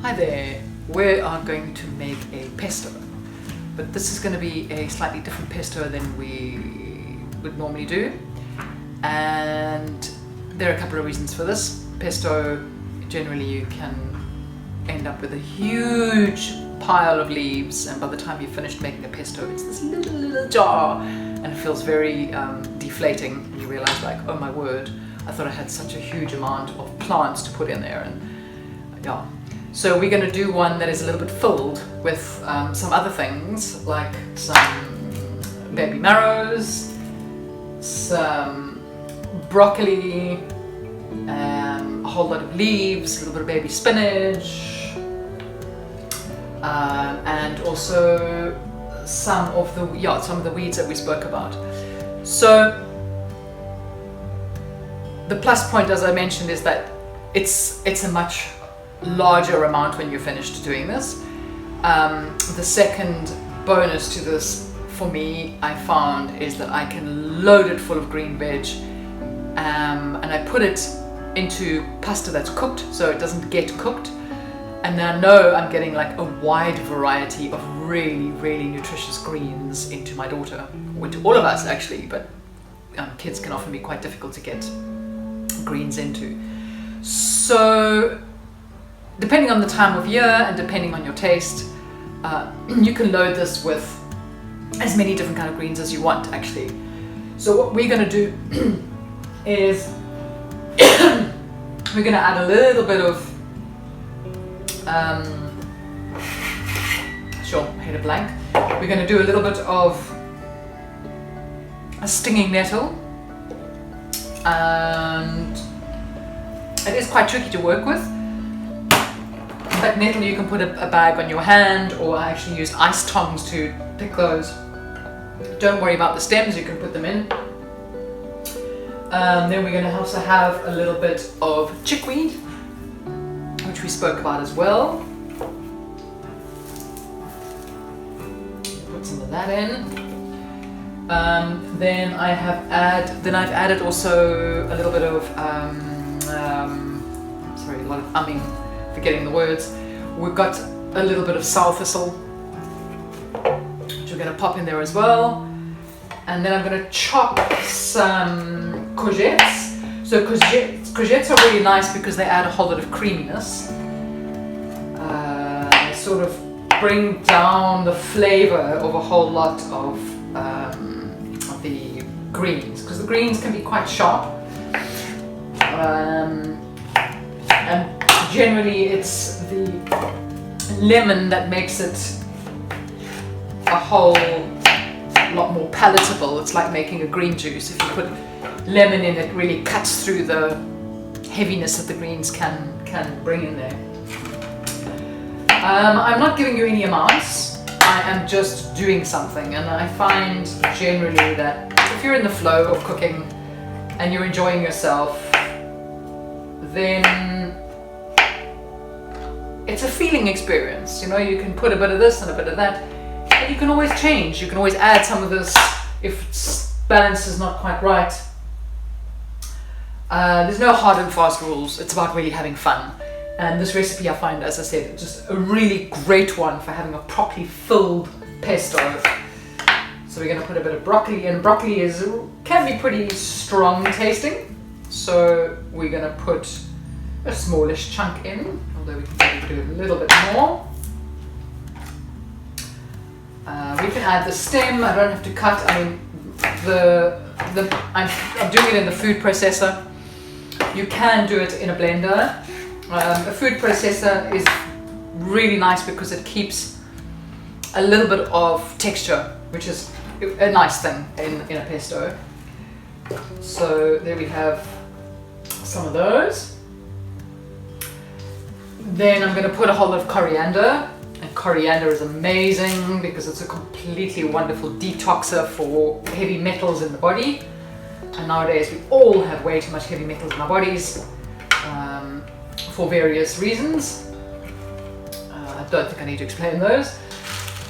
Hi there, we are going to make a pesto, but this is going to be a slightly different pesto than we would normally do, and there are a couple of reasons for this. Pesto, generally you can end up with a huge pile of leaves, and by the time you've finished making a pesto it's this little jar and it feels very deflating, and you realize like, oh my word, I thought I had such a huge amount of plants to put in there. And yeah, so we're going to do one that is a little bit filled with some other things, like some baby marrows, some broccoli, a whole lot of leaves, a little bit of baby spinach, and also some of the weeds that we spoke about. So the plus point, as I mentioned, is that it's a much larger amount when you're finished doing this. The second bonus to this for me, I found, is that I can load it full of green veg, and I put it into pasta that's cooked so it doesn't get cooked, and I know I'm getting like a wide variety of really nutritious greens into my daughter, or to all of us actually, but kids can often be quite difficult to get greens into. So depending on the time of year and depending on your taste, you can load this with as many different kind of greens as you want actually. So what we're going to do is we're going to add a little bit of sure, I hit a blank. We're going to do a little bit of a stinging nettle, and it is quite tricky to work with. But nettle, you can put a bag on your hand, or I actually used ice tongs to pick those. Don't worry about the stems, you can put them in. Then we're going to also have a little bit of chickweed, which we spoke about as well. Put some of that in. Then I've added also a little bit of sorry, a lot of umming, forgetting the words. We've got a little bit of sour thistle, which we're going to pop in there as well. And then I'm going to chop some courgettes. So courgettes are really nice because they add a whole lot of creaminess. They sort of bring down the flavor of a whole lot of the greens, because the greens can be quite sharp. And generally it's the lemon that makes it a whole lot more palatable. It's like making a green juice. If you put lemon in, it really cuts through the heaviness that the greens can bring in there. I'm not giving you any amounts, I am just doing something, and I find generally that if you're in the flow of cooking and you're enjoying yourself, then it's a feeling experience. You know, you can put a bit of this and a bit of that, and you can always change. You can always add some of this if balance is not quite right. There's no hard and fast rules. It's about really having fun. And this recipe, I find, as I said, just a really great one for having a properly filled pesto. So we're going to put a bit of broccoli in. Broccoli can be pretty strong tasting, so we're going to put a smallish chunk in, although we can probably do a little bit more. We can add the stem. I don't have to cut. I mean, I'm doing it in the food processor. You can do it in a blender. A food processor is really nice because it keeps a little bit of texture, which is a nice thing in a pesto. So there we have some of those. Then I'm going to put a whole lot of coriander, and coriander is amazing because it's a completely wonderful detoxer for heavy metals in the body, and nowadays we all have way too much heavy metals in our bodies for various reasons. I don't think I need to explain those.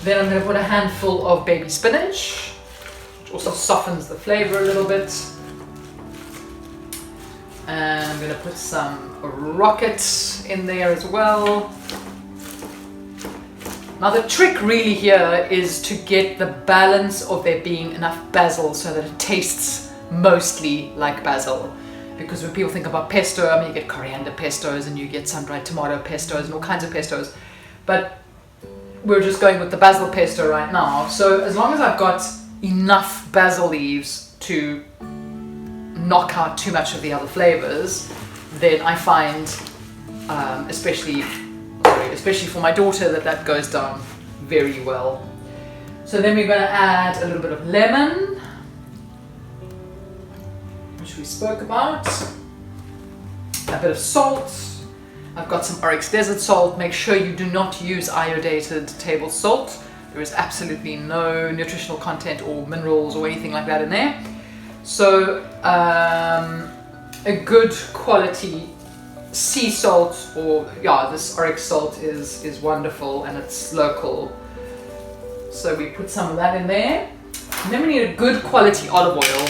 Then I'm going to put a handful of baby spinach, which also softens the flavor a little bit. And I'm going to put some rocket in there as well. Now the trick really here is to get the balance of there being enough basil so that it tastes mostly like basil. Because when people think about pesto, I mean, you get coriander pestos and you get sun-dried tomato pestos and all kinds of pestos. But we're just going with the basil pesto right now. So as long as I've got enough basil leaves to knock out too much of the other flavors, then I find, especially for my daughter, that goes down very well. So then we're going to add a little bit of lemon, which we spoke about, a bit of salt. I've got some Oryx Desert salt. Make sure you do not use iodinated table salt. There is absolutely no nutritional content or minerals or anything like that in there. So a good quality sea salt, or this Oryx salt is wonderful and it's local. So we put some of that in there. And then we need a good quality olive oil.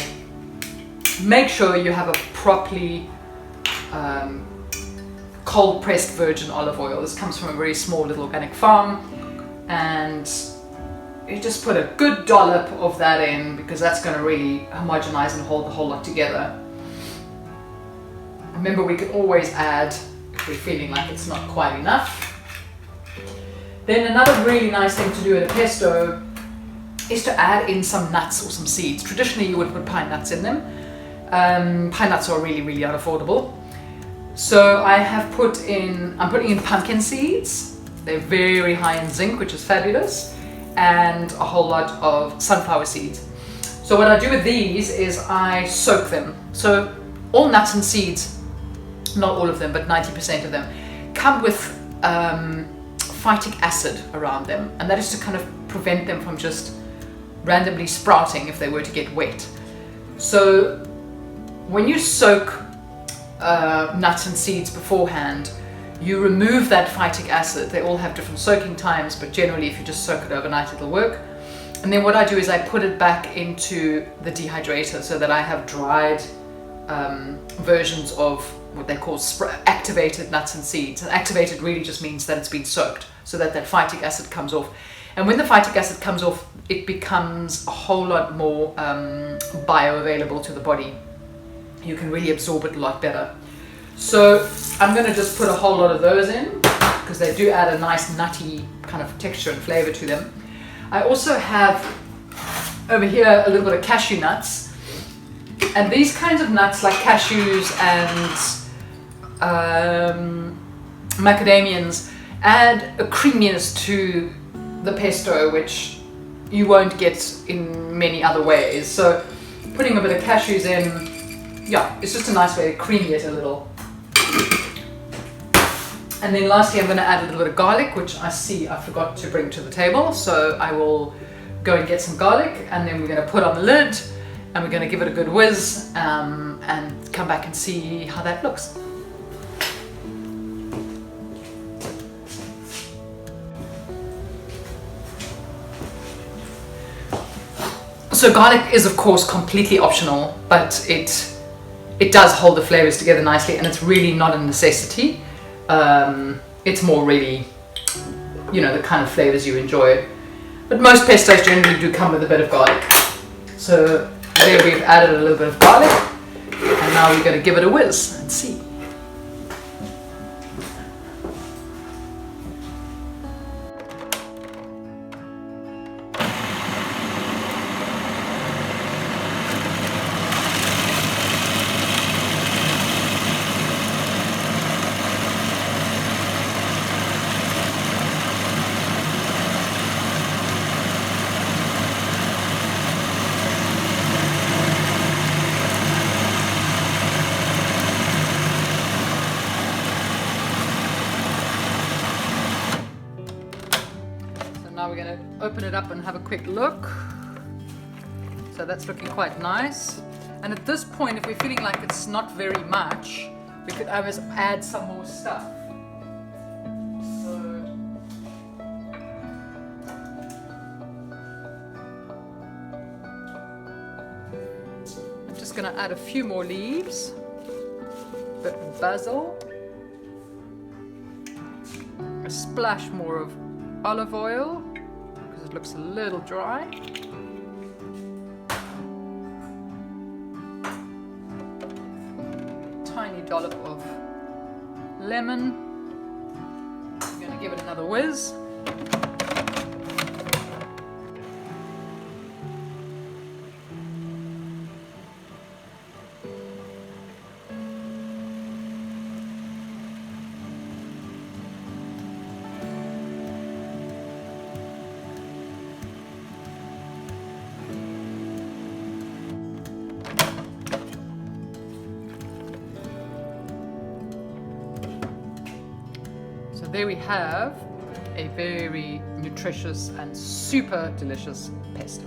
Make sure you have a properly cold pressed virgin olive oil. This comes from a very small little organic farm, and you just put a good dollop of that in because that's going to really homogenize and hold the whole lot together. Remember, we can always add if we're feeling like it's not quite enough. Then another really nice thing to do in a pesto is to add in some nuts or some seeds. Traditionally you would put pine nuts in them. Pine nuts are really, really unaffordable. So I'm putting in pumpkin seeds. They're very high in zinc, which is fabulous, and a whole lot of sunflower seeds. So what I do with these is I soak them. So all nuts and seeds, not all of them, but 90% of them, come with phytic acid around them, and that is to kind of prevent them from just randomly sprouting if they were to get wet. So when you soak nuts and seeds beforehand, you remove that phytic acid. They all have different soaking times, but generally if you just soak it overnight it'll work. And then what I do is I put it back into the dehydrator so that I have dried versions of what they call activated nuts and seeds. And activated really just means that it's been soaked so that phytic acid comes off. And when the phytic acid comes off, it becomes a whole lot more bioavailable to the body. You can really absorb it a lot better. So I'm going to just put a whole lot of those in because they do add a nice nutty kind of texture and flavor to them. I also have over here a little bit of cashew nuts, and these kinds of nuts like cashews and macadamians add a creaminess to the pesto which you won't get in many other ways. So putting a bit of cashews in, it's just a nice way to cream it a little. And then lastly I'm going to add a little bit of garlic, which I see I forgot to bring to the table, so I will go and get some garlic, and then we're going to put on the lid and we're going to give it a good whiz and come back and see how that looks. So garlic is of course completely optional, but it does hold the flavors together nicely, and it's really not a necessity. It's more really, the kind of flavors you enjoy. But most pestos generally do come with a bit of garlic. So there we've added a little bit of garlic, and now we're going to give it a whiz and see. Now we're going to open it up and have a quick look. So that's looking quite nice. And at this point, if we're feeling like it's not very much, we could always add some more stuff. So I'm just going to add a few more leaves, a bit of basil, a splash more of olive oil because it looks a little dry. Tiny dollop of lemon. I'm going to give it another whiz. So there we have a very nutritious and super delicious pesto.